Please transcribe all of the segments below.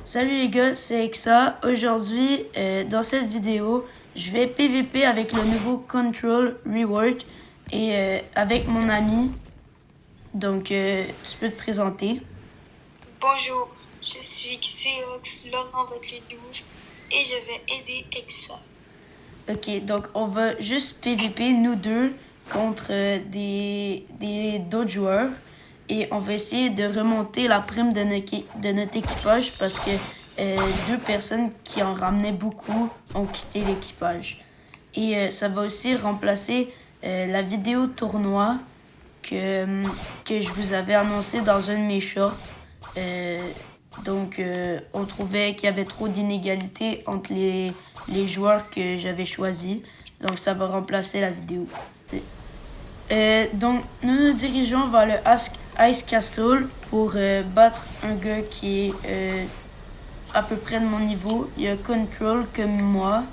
Salut les gars, c'est Exa. Aujourd'hui, dans cette vidéo, je vais PVP avec le nouveau Control Rework et avec mon ami. Donc, tu peux te présenter. Bonjour, je suis Xerox Laurent Votre-les-Douze et je vais aider Exa. Ok, donc on va juste PVP nous deux contre d'autres joueurs et on va essayer de remonter la prime de notre équipage parce que deux personnes qui en ramenaient beaucoup ont quitté l'équipage. Et ça va aussi remplacer la vidéo tournoi que je vous avais annoncé dans un de mes shorts. Donc, on trouvait qu'il y avait trop d'inégalités entre les joueurs que j'avais choisis. Donc, ça va remplacer la vidéo. Donc, nous nous dirigeons vers le Ice Castle pour battre un gars qui est à peu près de mon niveau. Il y a Control comme moi.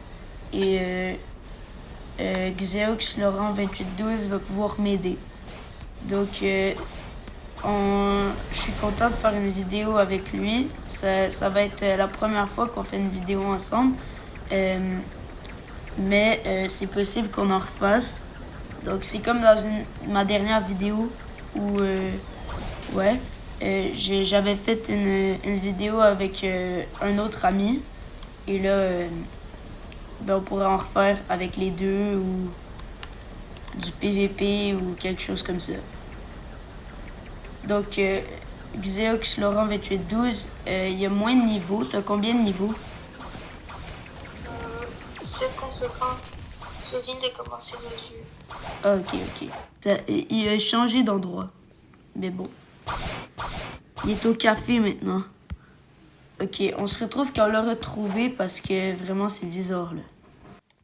Et Xeox Laurent 2812 va pouvoir m'aider. Donc, je suis content de faire une vidéo avec lui. Ça va être la première fois qu'on fait une vidéo ensemble. Mais c'est possible qu'on en refasse. Donc c'est comme dans ma dernière vidéo où j'avais fait une vidéo avec un autre ami. Et là, on pourrait en refaire avec les deux ou du PVP ou quelque chose comme ça. Donc, Xeox Laurent 2812, il y a moins de niveaux. T'as combien de niveaux? 750. Je viens de commencer le jeu. Ah, ok. Il a changé d'endroit. Mais bon. Il est au café maintenant. Ok, on se retrouve quand on l'a retrouvé parce que vraiment c'est bizarre là.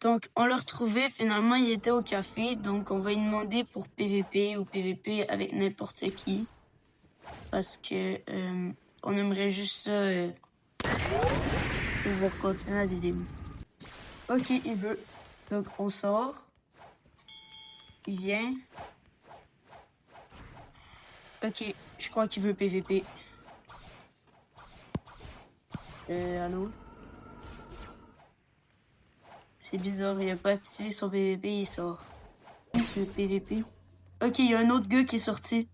Donc, on l'a retrouvé. Finalement, il était au café. Donc, on va lui demander pour PVP ou PVP avec n'importe qui. Parce que on aimerait juste ça pour continuer la vidéo. Ok, il veut. Donc, on sort. Il vient. Ok, je crois qu'il veut PVP. Allô? C'est bizarre, il a pas activé son PVP, il sort. Le PVP. Ok, il y a un autre gars qui est sorti.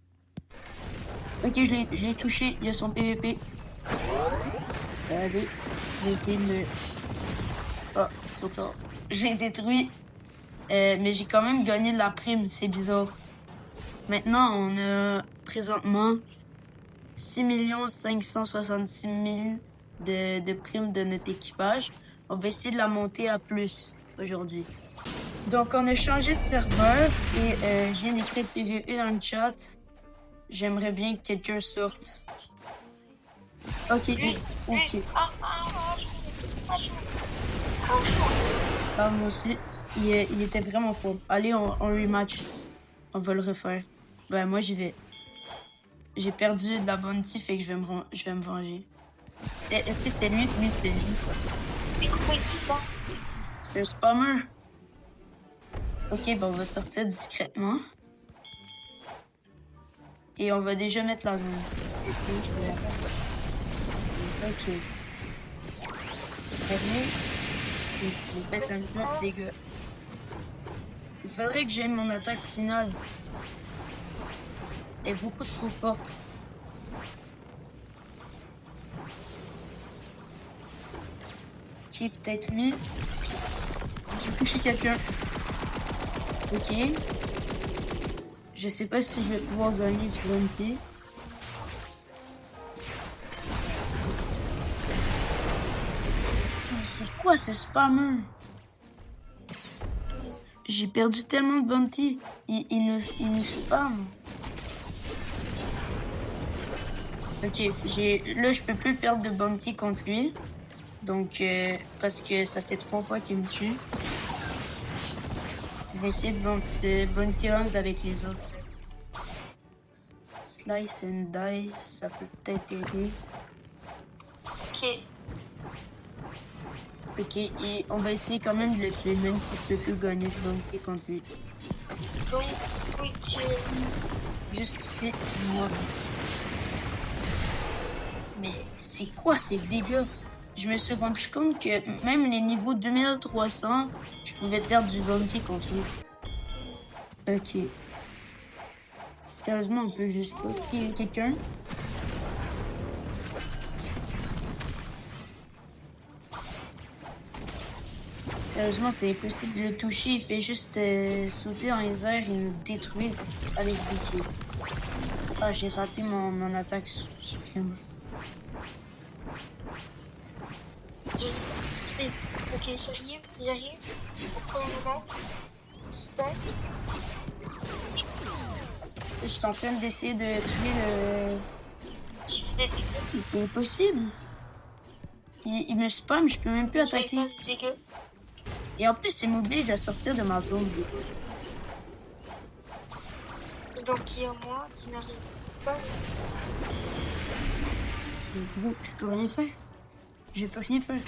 Ok, je l'ai touché, il y a son PVP. Allez, je vais essayer de me... Oh, trop tard. J'ai détruit. Mais j'ai quand même gagné de la prime, c'est bizarre. Maintenant, on a présentement 6 566 000 de primes de notre équipage. On va essayer de la monter à plus aujourd'hui. Donc, on a changé de serveur et je viens d'écrire PVP dans le chat. J'aimerais bien que quelqu'un sorte. Ok, ok. Ah, moi aussi. Il était vraiment fort. Allez, on rematch. On va le refaire. Ben, moi, j'y vais. J'ai perdu de la bounty, fait que je vais me venger. Est-ce que c'était lui? Oui, c'était lui. C'est un spammer. Ok, ben on va sortir discrètement. Et on va déjà mettre la zone. Ici, je vais la faire. Ok. Allez. Je vais faire un peu de dégâts. Il faudrait que j'aime mon attaque finale. Elle est beaucoup trop forte. Ok, peut-être lui. J'ai touché quelqu'un. Ok. Je sais pas si je vais pouvoir gagner du bounty. Mais c'est quoi ce spammer? J'ai perdu tellement de bounty. Il nous spam. Ok, là je peux plus perdre de bounty contre lui. Donc, parce que ça fait 3 fois qu'il me tue. Je vais essayer de bounty hunt avec les autres. Slice and dice, ça peut peut-être aider. Ok. Ok, et on va essayer quand même de le tuer, même si je peux plus gagner de bounty contre lui. Oui, Juste ici, moi. Mais C'est quoi ces dégâts? Je me suis rendu compte que même les niveaux 2300, je pouvais faire du bounty contre eux. Ok. Sérieusement, on peut juste pas kill quelqu'un? Sérieusement, c'est impossible de le toucher. Il fait juste sauter dans les airs et nous détruire avec des kills. Ah, j'ai raté mon attaque suprême. Ok, j'arrive. Au premier moment. Stop. Je suis en train d'essayer de tuer le... Je fais des dégâts. Mais c'est impossible. Il me spam, je peux même plus Je fais attaquer. pas de dégâts. Et en plus, il m'oblige à sortir de ma zone. Donc il y a moi qui n'arrive pas. Bon, je peux rien faire. Je peux rien faire.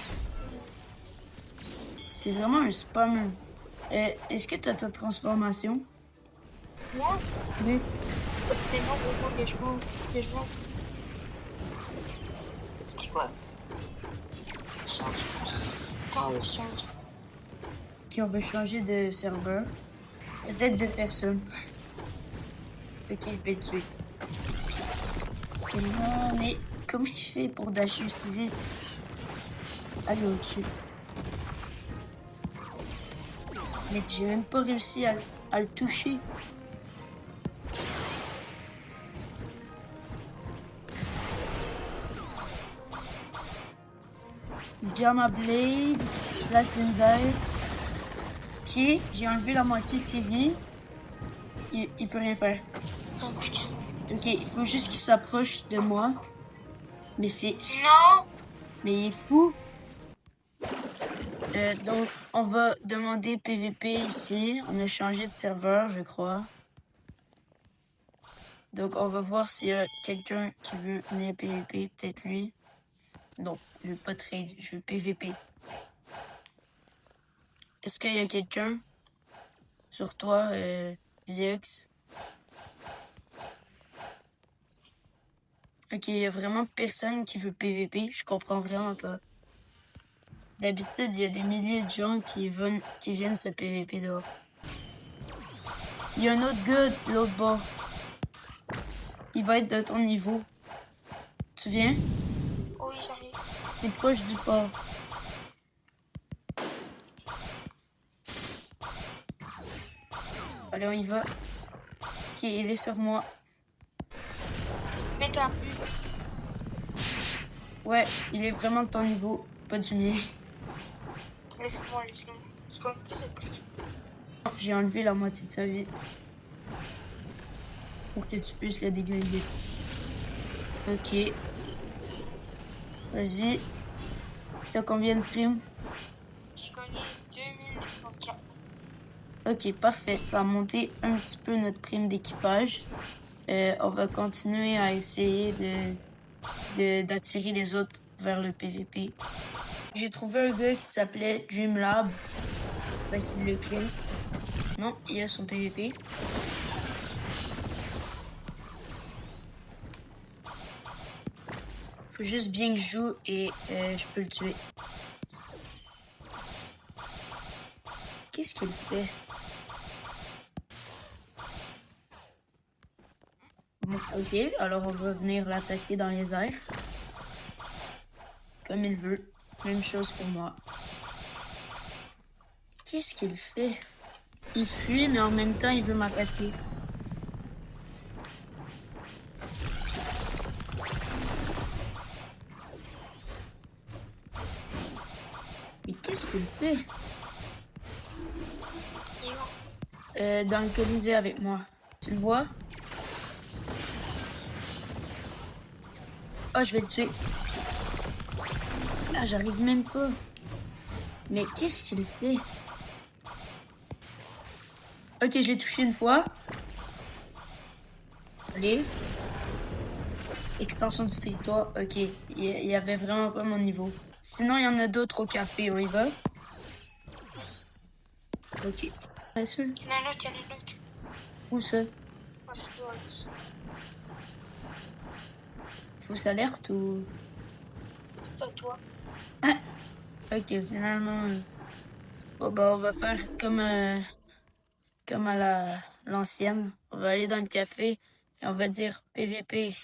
C'est vraiment un spam. Est-ce que tu as ta transformation? Moi? Oui. Mais non, gros, que je vois. C'est quoi? Change. Quand on change? Ok, on veut changer de serveur. Peut-être deux personnes. Ok, je vais le tuer. Et non, mais comment il fait pour dasher aussi vite? Allez, on le tue. Mais j'ai même pas réussi à le toucher. Gamma Blade, Slash Index. Ok, j'ai enlevé la moitié de ses vies. Il peut rien faire. Oh putain. Ok, il faut juste qu'il s'approche de moi. Mais c'est... Non! Mais il est fou. Donc, on va demander PVP ici. On a changé de serveur, je crois. Donc, on va voir s'il y a quelqu'un qui veut venir PVP. Peut-être lui. Non, je veux pas trade. Je veux PVP. Est-ce qu'il y a quelqu'un sur toi, Ziox? Ok, il y a vraiment personne qui veut PVP. Je comprends vraiment pas. D'habitude, il y a des milliers de gens qui viennent se PVP dehors. Il y a un autre gars de l'autre bord. Il va être de ton niveau. Tu viens? Oui, j'arrive. C'est proche du port. Allez, on y va. Ok, il est sur moi. Mets-toi. Ouais, il est vraiment de ton niveau. Pas du mien. Laisse-moi. C'est comme plus c'est pris. J'ai enlevé la moitié de sa vie. Pour que tu puisses le déglinguer. Ok. Vas-y. T'as combien de primes? J'ai gagné 2804. Ok, parfait. Ça a monté un petit peu notre prime d'équipage. On va continuer à essayer d'attirer les autres vers le PVP. J'ai trouvé un gars qui s'appelait Dreamlab. On va essayer de le kill. Non, il a son PVP. Faut juste bien que je joue et je peux le tuer. Qu'est-ce qu'il fait? Bon, ok, alors on va venir l'attaquer dans les airs. Comme il veut. Même chose pour moi. Qu'est-ce qu'il fait? Il fuit, mais en même temps, il veut m'attaquer. Mais qu'est-ce qu'il fait? Dans le Colisée avec moi. Tu le vois? Oh, je vais le tuer. Ah, j'arrive même pas. Mais qu'est-ce qu'il fait? Ok, je l'ai touché une fois. Allez. Extension du territoire. Ok, il y avait vraiment pas mon niveau. Sinon, il y en a d'autres au café. On y va? Ok. Bien sûr. Il y en a un autre. Où ça? Ah, c'est dommage. Fausse alerte ou... c'est à toi. Ok, finalement. Bon, bah, on va faire comme à l'ancienne. On va aller dans le café et on va dire PVP.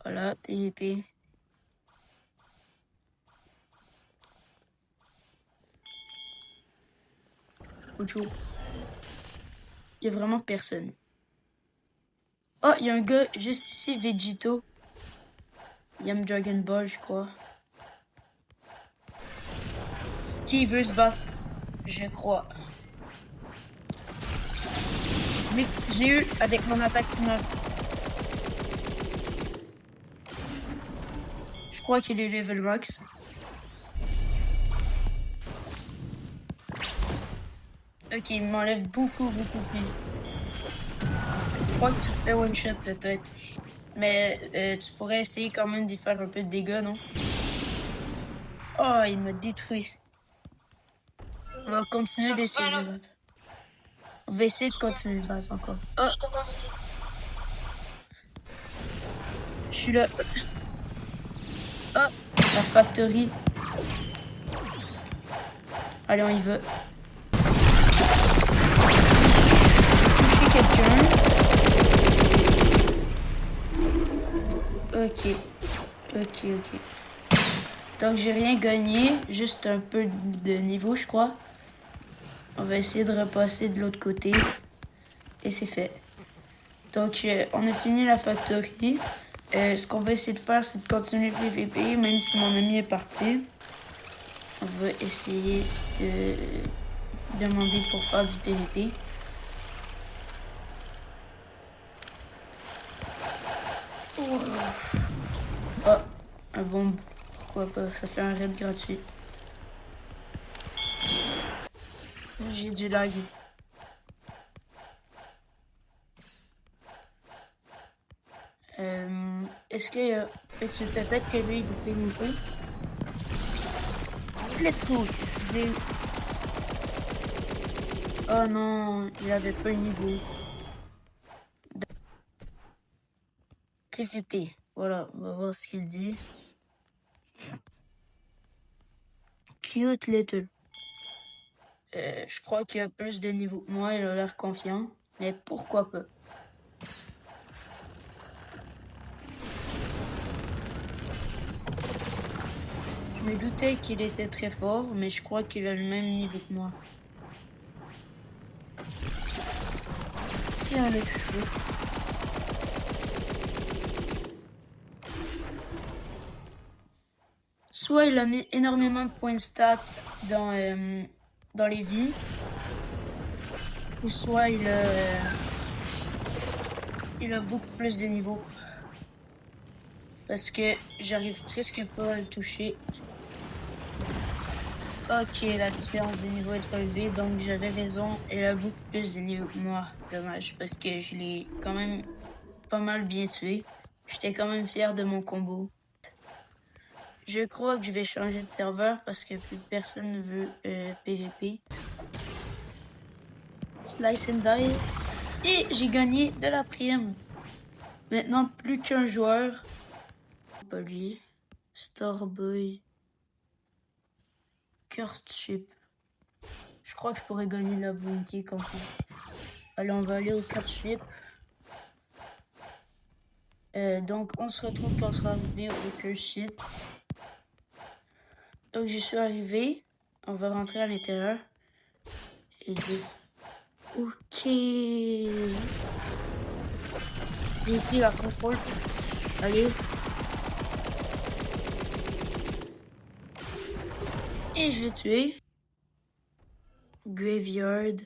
Voilà, PVP. Autre chose. Il y a vraiment personne. Oh, il y a un gars juste ici, Vegito. Il aime Dragon Ball, je crois. Qui veut se battre? Je crois. Mais je l'ai eu avec mon attaque finale. Je crois qu'il est level max. Ok, il m'enlève beaucoup plus. Je crois que tu te fais one shot peut-être. Mais tu pourrais essayer quand même d'y faire un peu de dégâts, non? Oh, il m'a détruit. On va continuer d'essayer de le battre. On va essayer de continuer de battre encore. Oh, Je t'ai pas dit. je suis là. Oh, la factory. Allez, on y va. Toucher quelqu'un. Ok. Donc, j'ai rien gagné. Juste un peu de niveau, je crois. On va essayer de repasser de l'autre côté. Et c'est fait. Donc, on a fini la factory. Ce qu'on va essayer de faire, c'est de continuer le PVP, même si mon ami est parti. On va essayer de demander pour faire du PVP. Oh, un bombe. Pourquoi pas? Ça fait un raid gratuit. J'ai du lag. Est-ce que peut-être que lui, il peut PVP? Let's go! Oh non, il avait pas le niveau. PVP. Voilà, on va voir ce qu'il dit. Cute little. Je crois qu'il a plus de niveau que moi, il a l'air confiant. Mais pourquoi pas? Je me doutais qu'il était très fort, mais je crois qu'il a le même niveau que moi. Tiens, le cheveu. Soit il a mis énormément de points de stats dans les vies, ou soit il a beaucoup plus de niveaux. Parce que j'arrive presque pas à le toucher. Ok, la différence de niveau est relevée, donc j'avais raison. Il a beaucoup plus de niveau que moi. Dommage, parce que je l'ai quand même pas mal bien tué. J'étais quand même fier de mon combo. Je crois que je vais changer de serveur parce que plus personne ne veut PVP. Slice and dice. Et j'ai gagné de la prime. Maintenant, plus qu'un joueur. Pas lui. Starboy. Cursed Ship. Je crois que je pourrais gagner la bounty quand même. Allez, on va aller au Cursed Ship. Donc, on se retrouve quand on sera arrivé au Cursed Ship. Donc, j'y suis arrivé. On va rentrer à l'intérieur. Et juste... Ok. Ici, la contrôle. Allez. Et je l'ai tué. Graveyard.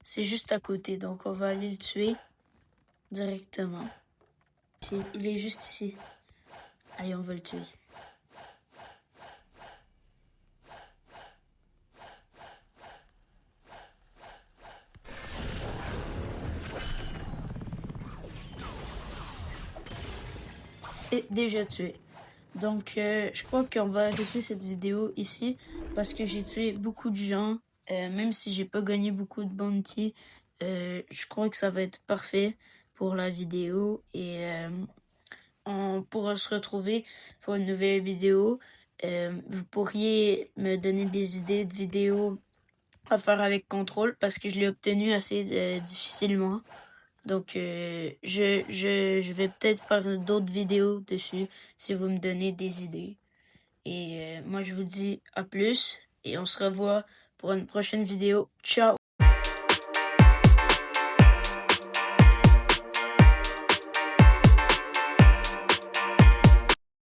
C'est juste à côté, donc on va aller le tuer directement. Il est juste ici. Allez, on va le tuer. Et déjà tué. Donc, je crois qu'on va arrêter cette vidéo ici parce que j'ai tué beaucoup de gens. Même si j'ai pas gagné beaucoup de bounty, je crois que ça va être parfait pour la vidéo. Et on pourra se retrouver pour une nouvelle vidéo. Vous pourriez me donner des idées de vidéos à faire avec Contrôle parce que je l'ai obtenu assez difficilement. Donc, je vais peut-être faire d'autres vidéos dessus si vous me donnez des idées. Et moi, je vous dis à plus et on se revoit pour une prochaine vidéo. Ciao!